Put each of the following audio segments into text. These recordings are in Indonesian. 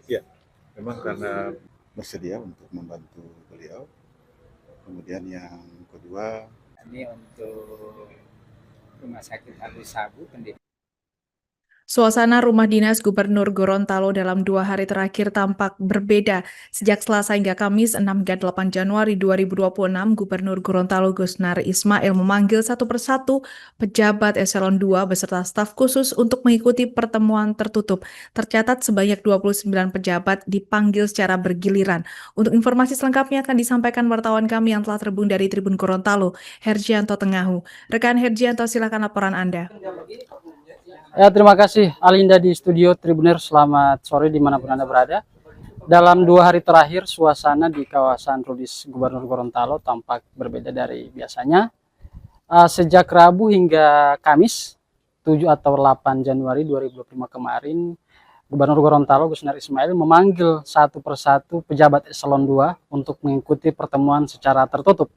Ya, memang karena bersedia untuk membantu beliau. Kemudian yang kedua, Ini untuk Rumah Sakit Abdi Sabu Pendidikan. Suasana rumah dinas Gubernur Gorontalo dalam 2 hari terakhir tampak berbeda. Sejak Selasa hingga Kamis 6 hingga 8 Januari 2026, Gubernur Gorontalo Gusnar Ismail memanggil satu persatu pejabat eselon 2 beserta staf khusus untuk mengikuti pertemuan tertutup. Tercatat sebanyak 29 pejabat dipanggil secara bergiliran. Untuk informasi selengkapnya akan disampaikan wartawan kami yang telah terhubung dari Tribun Gorontalo, Herjianto Tengahu. Rekan Herjianto, silakan laporan Anda. Ya, terima kasih Alinda di studio Tribuner. Selamat sore dimanapun Anda berada. Dalam 2 hari terakhir, suasana di kawasan Rudis Gubernur Gorontalo tampak berbeda dari biasanya. Sejak Rabu hingga Kamis, 7 atau 8 Januari 2025 kemarin, Gubernur Gorontalo Gusnar Ismail memanggil satu persatu pejabat eselon 2 untuk mengikuti pertemuan secara tertutup.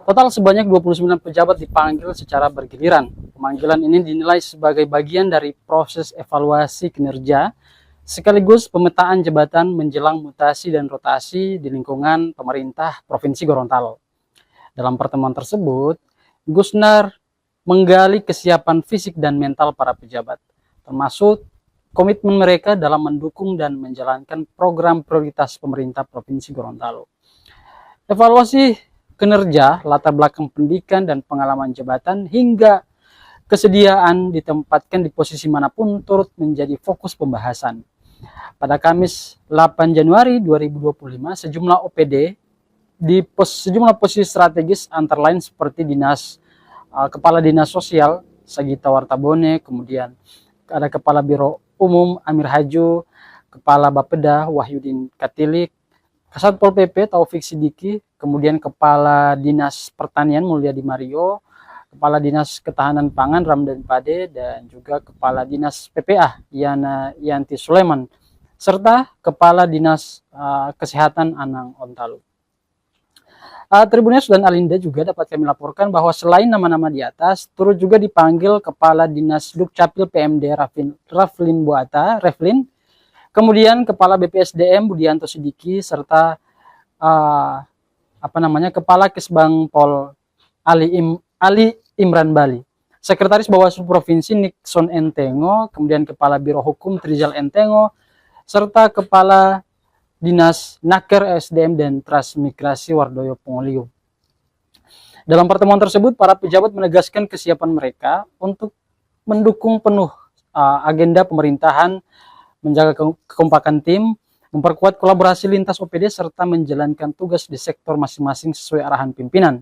Total sebanyak 29 pejabat dipanggil secara bergiliran. Pemanggilan ini dinilai sebagai bagian dari proses evaluasi kinerja sekaligus pemetaan jabatan menjelang mutasi dan rotasi di lingkungan pemerintah Provinsi Gorontalo. Dalam pertemuan tersebut, Gusnar menggali kesiapan fisik dan mental para pejabat, termasuk komitmen mereka dalam mendukung dan menjalankan program prioritas pemerintah Provinsi Gorontalo. Evaluasi kinerja, latar belakang pendidikan dan pengalaman jabatan hingga kesediaan ditempatkan di posisi manapun turut menjadi fokus pembahasan. Pada Kamis 8 Januari 2025, sejumlah OPD di sejumlah posisi strategis antara lain seperti Kepala Dinas Sosial Sagita Wartabone, kemudian ada Kepala Biro Umum Amir Haju, Kepala Bapeda Wahyudin Katilik, Kasatpol PP Taufik Sidiki, kemudian Kepala Dinas Pertanian Mulyadi Mario, Kepala Dinas Ketahanan Pangan Ramdan Pade, dan juga Kepala Dinas PPA Yana Yanti Sulaiman, serta Kepala Dinas Kesehatan Anang Ontalu. Tribuners dan Alinda juga dapat kami laporkan bahwa selain nama-nama di atas, turut juga dipanggil Kepala Dinas Dukcapil PMD Raflin Buata, kemudian Kepala BPSDM Budianto Sidiki, serta Kepala Kesbang Pol Ali Imran Bali, Sekretaris Bawaslu Provinsi Nixon Entengo, kemudian Kepala Biro Hukum Trizal Entengo, serta Kepala Dinas Naker SDM dan Transmigrasi Wardoyo Pongoliu. Dalam pertemuan tersebut, para pejabat menegaskan kesiapan mereka untuk mendukung penuh agenda pemerintahan, menjaga kekompakan tim, memperkuat kolaborasi lintas OPD, serta menjalankan tugas di sektor masing-masing sesuai arahan pimpinan.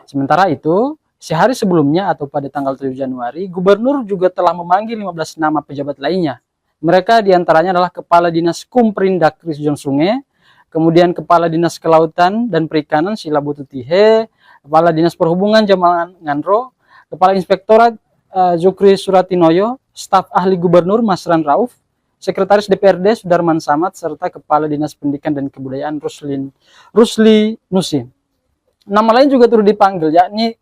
Sementara itu, sehari sebelumnya atau pada tanggal 7 Januari, Gubernur juga telah memanggil 15 nama pejabat lainnya. Mereka diantaranya adalah Kepala Dinas Kumprindak Rizjon Sunge, kemudian Kepala Dinas Kelautan dan Perikanan Silabutu Tihe, Kepala Dinas Perhubungan Jamal Ngandro, Kepala Inspektorat Zukri Suratinoyo, Staf Ahli Gubernur Masran Rauf, Sekretaris DPRD Sudarman Samad, serta Kepala Dinas Pendidikan dan Kebudayaan Rusli Nusi. Nama lain juga turut dipanggil, yakni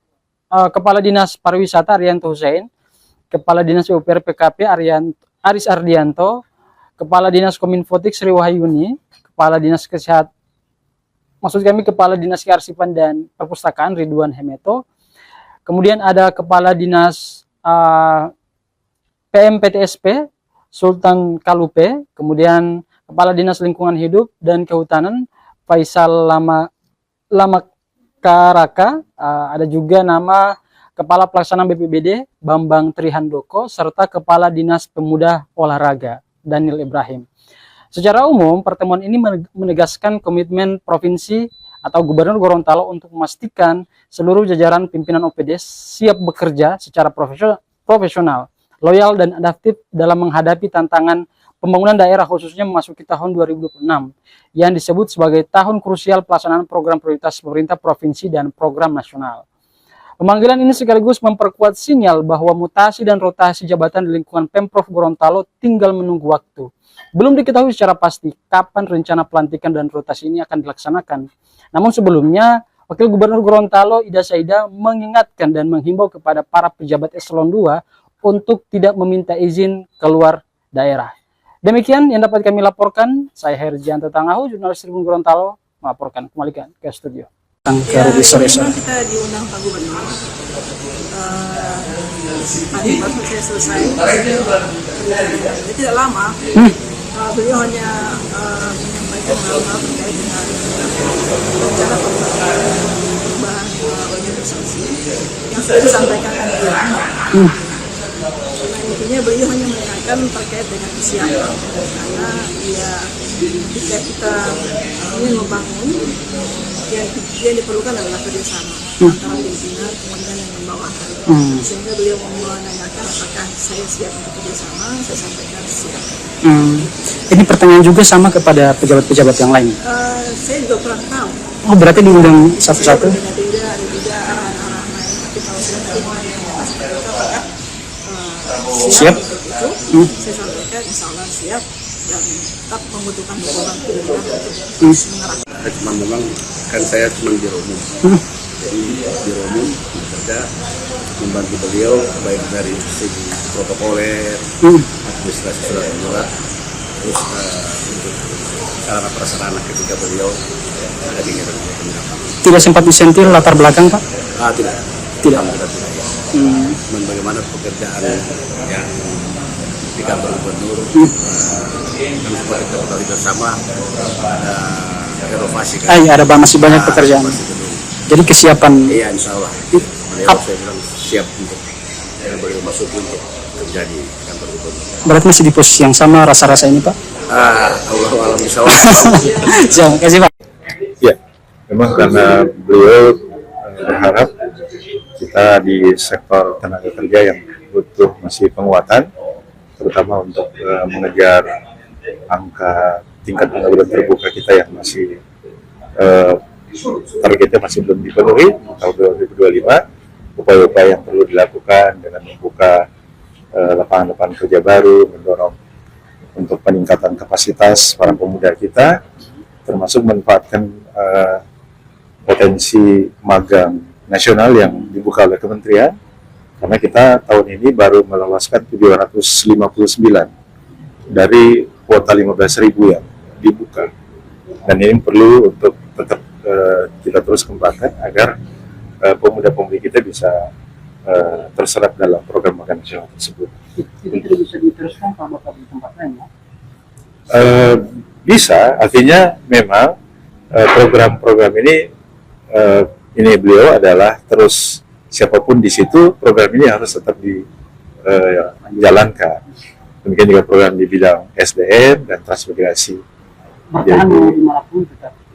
Kepala Dinas Pariwisata Arianto Hussein, Kepala Dinas PUPR PKP Aris Ardianto, Kepala Dinas Kominfotik Sri Wahyuni, Kepala Dinas Kesehatan, Kepala Dinas Kearsipan dan Perpustakaan Ridwan Hemeto, kemudian ada Kepala Dinas PMPTSP Sultan Kalupe, kemudian Kepala Dinas Lingkungan Hidup dan Kehutanan Faisal Lamakaraka, ada juga nama Kepala Pelaksana BPBD Bambang Trihandoko, serta Kepala Dinas Pemuda Olahraga Daniel Ibrahim. Secara umum, pertemuan ini menegaskan komitmen provinsi atau Gubernur Gorontalo untuk memastikan seluruh jajaran pimpinan OPD siap bekerja secara profesional, loyal dan adaptif dalam menghadapi tantangan pembangunan daerah, khususnya memasuki tahun 2026 yang disebut sebagai tahun krusial pelaksanaan program prioritas pemerintah provinsi dan program nasional. Pemanggilan ini sekaligus memperkuat sinyal bahwa mutasi dan rotasi jabatan di lingkungan Pemprov Gorontalo tinggal menunggu waktu. Belum diketahui secara pasti kapan rencana pelantikan dan rotasi ini akan dilaksanakan. Namun sebelumnya, Wakil Gubernur Gorontalo Ida Saida mengingatkan dan menghimbau kepada para pejabat eselon 2 untuk tidak meminta izin keluar daerah. Demikian yang dapat kami laporkan. Saya Herjianto Tangahu, jurnalis Tribun Gorontalo, melaporkan. Kembalikan ke studio. Ya, memang kita diundang Pak Gubernur. Tadi baru saya selesai. Jadi tidak lama. Beliau hanya menyampaikan hal-hal terkait dengan rencana perubahan organisasi yang sudah disampaikan kan. Nah, intinya beliau hanya menanyakan terkait dengan kesiapan, karena ya ketika kita ingin membangun, yang diperlukan adalah kerjasama antara pimpinan kemudian yang membawahan. Sehingga beliau menanyakan apakah saya siap untuk kerjasama, saya sampaikan siap. Ini pertanyaan juga sama kepada pejabat-pejabat yang lain. Saya juga kurang tahu. Oh, berarti diundang satu-satu? Beda-beda, ada juga arahan-arahan lain. Tapi kalau saya terima yang apakah siap untuk itu, saya sampaikan insya Allah siap dan tetap membutuhkan dukungan pimpinan untuk mengarahkan. Cuma memang kan saya cuma biro umum, jadi biro umum bekerja membantu beliau baik dari segi protokoler, administrasi surat menyurat, terus untuk sarana prasarana ketika beliau ada di Kementerian. Tidak sempat disentil latar belakang, Pak? Tidak. Dan bagaimana pekerjaan yang di kantor gubernur, kami sebagai ketahui bersama ada renovasi kan. Ada masih banyak pekerjaan. Jadi kesiapan. Iya, insya Allah. Beliau saya bilang siap untuk beliau masuk untuk kerja di kantor gubernur. Berarti masih di posisi yang sama rasa-rasa ini, Pak? Allah alam insya Allah. Terima kasih, Pak. Ya, memang karena beliau berharap kita di sektor tenaga kerja yang butuh masih penguatan, terutama untuk mengejar angka tingkat pengangguran terbuka kita yang masih targetnya masih belum dipenuhi tahun 2025. Upaya-upaya yang perlu dilakukan dengan membuka lapangan-lapangan kerja baru, mendorong untuk peningkatan kapasitas para pemuda kita, termasuk memanfaatkan potensi magang nasional yang dibuka oleh kementerian, karena kita tahun ini baru meloloskan 759 dari kuota 15.000 yang dibuka, dan ini perlu untuk tetap kita terus kembangkan agar pemuda-pemudi kita bisa terserap dalam program magang nasional tersebut. Itu bisa diteruskan kalau Bapak di tempat lain, ya? Bisa, artinya memang program-program ini beliau adalah terus siapapun di situ, program ini harus tetap dijalankan. Demikian juga program di bidang SDM dan transmigrasi.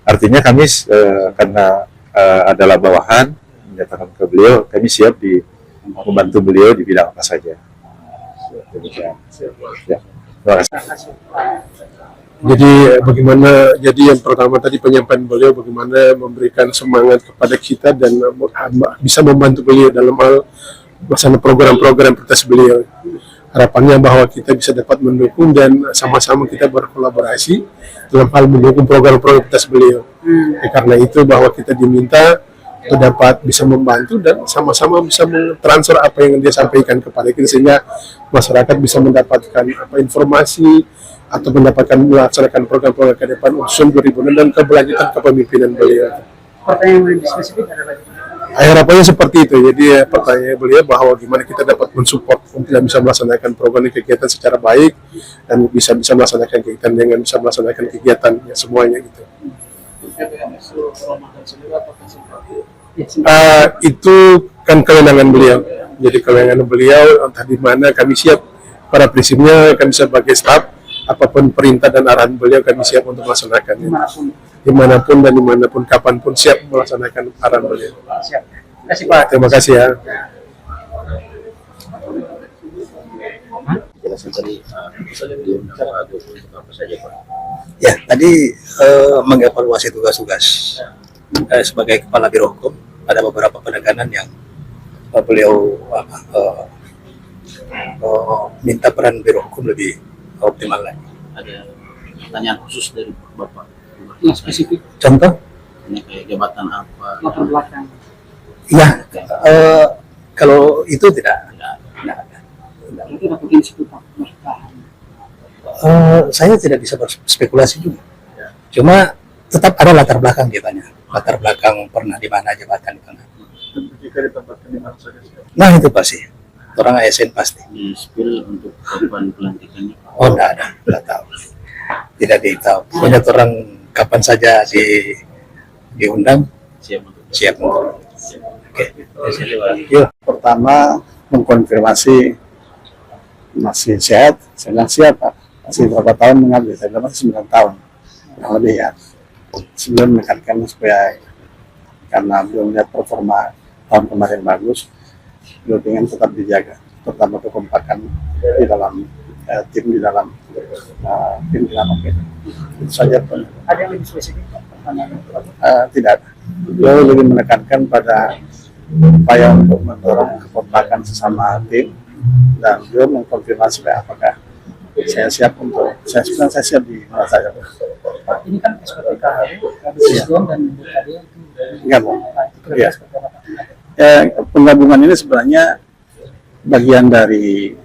Artinya kami karena adalah bawahan menyatakan ke beliau, kami siap membantu beliau di bidang apa saja. Demikian. Ya. Terima kasih. Jadi bagaimana, jadi yang pertama tadi penyampaian beliau bagaimana memberikan semangat kepada kita dan bisa membantu beliau dalam hal melaksanakan program-program prioritas beliau. Harapannya bahwa kita bisa dapat mendukung dan sama-sama kita berkolaborasi dalam hal mendukung program-program prioritas beliau. Karena itu bahwa kita diminta untuk dapat bisa membantu dan sama-sama bisa mentransfer apa yang dia sampaikan kepada kita, sehingga masyarakat bisa mendapatkan informasi atau mendapatkan melaksanakan program-program ke depan usun 2006 dan keberlanjutan kepemimpinan beliau. Pertanyaan yang lebih spesifik adalah harapannya seperti itu. Jadi pertanyaan beliau bahwa gimana kita dapat mensupport untuk bisa melaksanakan program dan kegiatan secara baik dan bisa melaksanakan kegiatan dengan bisa melaksanakan kegiatannya semuanya gitu. Itu kan kewenangan beliau. Jadi kewenangan beliau entah di mana kami siap. Pada prinsipnya kami sebagai staf, apapun perintah dan arahan beliau kami siap untuk melaksanakannya. Dimanapun dan dimanapun, kapanpun siap melaksanakan arahan beliau. Siap. Terima kasih, Pak. Terima kasih ya. Ya, tadi mengevaluasi tugas-tugas sebagai kepala biro hukum, ada beberapa penekanan yang beliau minta peran biro hukum lebih optimal lagi. Ada pertanyaan khusus dari Bapak yang spesifik. Contoh? Ini kayak jabatan apa? Latar belakang. Ya, kalau itu tidak ada. Itu dapat institut pemerintahan. Saya tidak bisa berspekulasi juga. Cuma tetap ada latar belakang dia tanya. Latar belakang pernah di mana, jabatan di mana. Jika ditempatkan di mana saja. Nah itu pasti. Orang ASN pasti. Di spill untuk kapan pelantikannya? Oh enggak ada, enggak tahu. Tidak ditahu. Pokoknya orang kapan saja diundang Siap untuk siap untuk. Oke. Ya, pertama mengkonfirmasi masih sehat, saya bilang siap Pak. Masih berapa tahun mengabdi? Saya bilang masih 9 tahun, yang lebih ya. Sebelum menekankan supaya karena belum lihat performa tahun kemarin bagus, beliau ingin tetap dijaga, terutama kekompakan di dalam tim di dalam itu saja pun. Ada yang lebih spesifik? Tidak ada. Beliau lebih menekankan pada upaya untuk mendorong kekompakan sesama tim dan beliau mengkonfirmasi apakah saya siap untuk saya siap di mana saja. Pak, ini kan SPTK Presiden dan BKD itu Gabung. Ya. Penggabungan ini sebenarnya bagian dari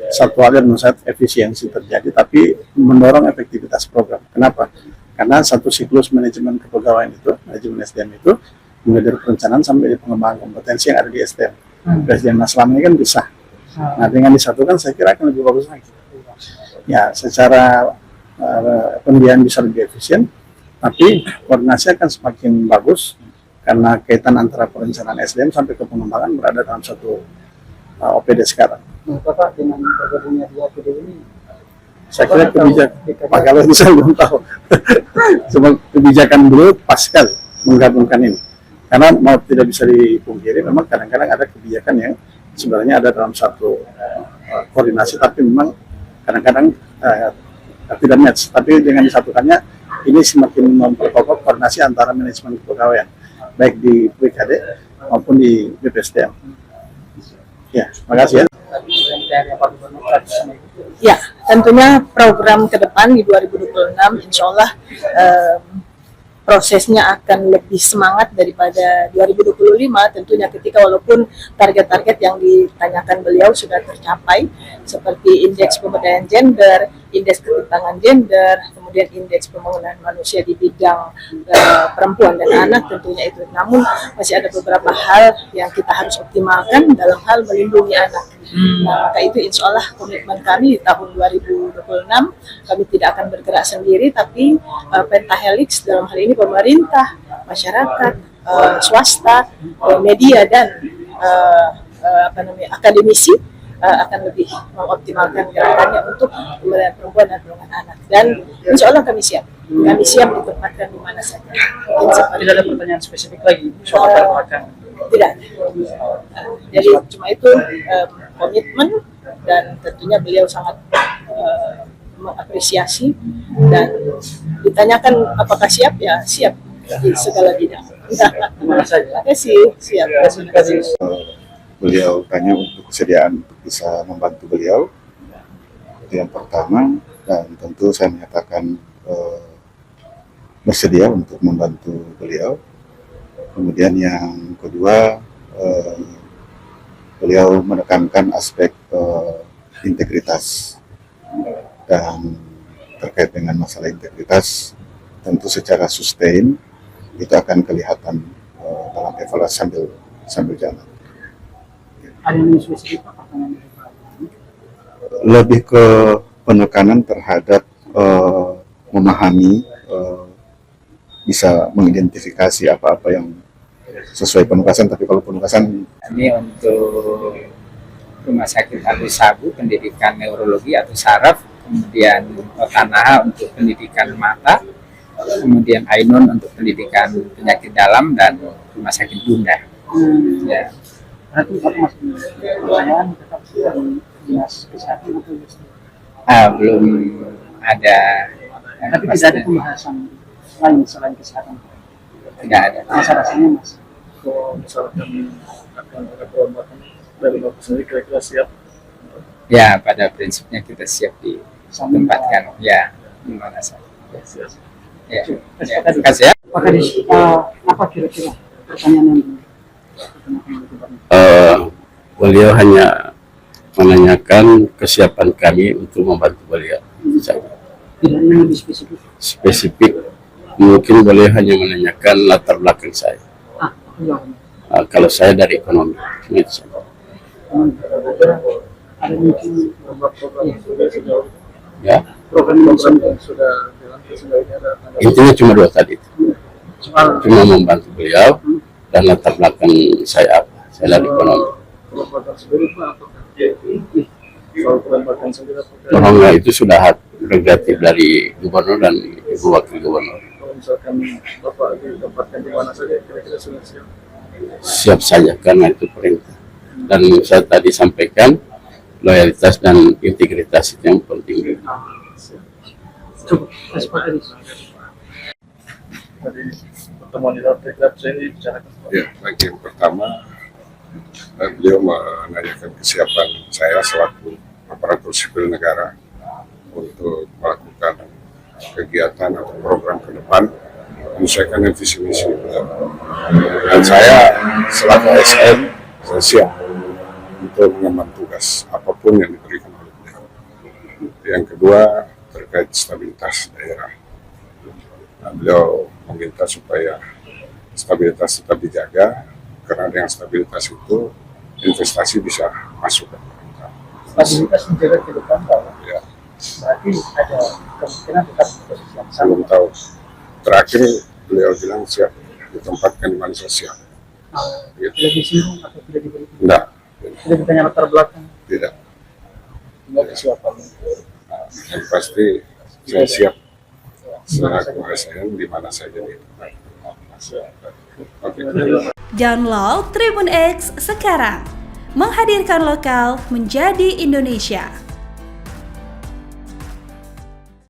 satu hal yang menurut saya efisiensi terjadi, tapi mendorong efektivitas program. Kenapa? Karena satu siklus manajemen kepegawaian itu, manajemen SDM itu, mulai dari perencanaan sampai di pengembangan kompetensi yang ada di SDM. SDM selama ini kan bisa. Nah, dengan disatukan saya kira akan lebih bagus lagi. Ya, secara pembiayaan bisa lebih efisien, tapi koordinasi akan semakin bagus karena kaitan antara perencanaan SDM sampai ke pengembangan berada dalam satu OPD sekarang. Bapak dengan bergabungnya di OPD ini, saya kira kebijakan Pak Kalau itu saya belum tahu. Cuma kebijakan beliau pas sekali menggabungkan ini. Karena mau tidak bisa dipungkiri, memang kadang-kadang ada kebijakan yang sebenarnya ada dalam satu koordinasi, tapi memang kadang-kadang tidak match. Tapi dengan disatukannya, ini semakin memperkokoh koordinasi antara manajemen kepegawaian, baik di BKD maupun di BPSDM. Ya, terima kasih ya. Ya, tentunya program ke depan di 2026 insya Allah prosesnya akan lebih semangat daripada 2025 tentunya, ketika walaupun target-target yang ditanyakan beliau sudah tercapai seperti indeks pemberdayaan gender, indeks ketimpangan gender, kemudian indeks pembangunan manusia di bidang perempuan dan anak tentunya itu. Namun masih ada beberapa hal yang kita harus optimalkan dalam hal melindungi anak. Nah, maka itu insya Allah komitmen kami di tahun 2026 kami tidak akan bergerak sendiri, tapi pentahelix dalam hal ini pemerintah, masyarakat, swasta, media dan akademisi akan lebih mengoptimalkan gerakannya untuk pemberdayaan perempuan dan perlindungan anak. Dan insya Allah kami siap ditempatkan di mana saja. tidak ada pertanyaan spesifik lagi soal latar belakang. Tidak. Jadi cuma itu komitmen, dan tentunya beliau sangat mengapresiasi, dan ditanyakan apakah siap, ya siap di segala bidang. Terima kasih. Siap. Beliau tanya untuk kesediaan untuk bisa membantu beliau, itu yang pertama, dan tentu saya menyatakan bersedia untuk membantu beliau. Kemudian yang kedua, beliau menekankan aspek integritas, dan terkait dengan masalah integritas tentu secara sustain itu akan kelihatan dalam evaluasi sambil jalan. Ada yang spesifik pertanyaan? Lebih ke penekanan terhadap memahami, bisa mengidentifikasi apa-apa yang sesuai penugasan. Tapi kalau penugasan ini untuk Rumah Sakit Abu Sabu pendidikan neurologi atau saraf, kemudian Otanaha untuk pendidikan mata, kemudian Ainun untuk pendidikan penyakit dalam, dan Rumah Sakit Bunda. Ya. Berarti Bapak masih pertanyaan tetap dari dinas kesehatan atau Belum ada. tapi tidak ada pembahasan lain selain kesehatan? Tidak ada. Rasanya mas. Misalkan akan ada perombakan dari Bapak sendiri, kira-kira siap? Ya, pada prinsipnya kita siap ditempatkan. Ya, di mana saja. Ya, terima kasih ya. Apa kira-kira pertanyaan yang beliau hanya menanyakan kesiapan kami untuk membantu beliau. Itu saja. Tidak ada yang lebih spesifik. Spesifik mungkin boleh hanya menanyakan latar belakang saya. Iya. Kalau saya dari ekonomi, itu saja. Ada mungkin program-program Ya, program yang sudah jalan. intinya cuma dua tadi. Soal Cuma membantu beliau dan latar belakang saya apa. Saya dari ekonomi. program sendiri Pak, apakah soal program sendiri apakah Bahwa itu sudah hak prerogatif dari gubernur dan ibu wakil gubernur. kalau misalkan Bapak ditempatkan di mana saja kira-kira sudah siap? Siap saja karena itu perintah. Dan saya tadi sampaikan loyalitas dan integritas itu yang penting. Coba kasih Pak Aris. Tadi pertemuan di dalam Tekrab saya ini bicarakan. Ya, baik, yang pertama beliau menanyakan kesiapan saya selaku aparatur sipil negara untuk melakukan kegiatan atau program ke depan menyesuaikan dengan visi misi beliau. Dan saya selaku ASN saya siap untuk mengemban tugas apapun yang diberikan oleh beliau. Yang kedua terkait stabilitas daerah. Nah, beliau meminta supaya stabilitas tetap dijaga karena dengan stabilitas itu investasi bisa masuk ke pemerintah. Stabilitas menjaga ke depan Pak. Ya, Berarti ada kemungkinan tetap di posisi yang sama. belum tahu. Terakhir beliau bilang siap ditempatkan di mana saya siap. Gitu. Tidak disinggung atau tidak diberi. Enggak, Tidak ditanya latar belakang. tidak. Tidak kesiapan. Nah, yang pasti saya siap selaku ASN di mana saja ditempatkan. Oke. Download Tribun X sekarang. Menghadirkan lokal menjadi Indonesia.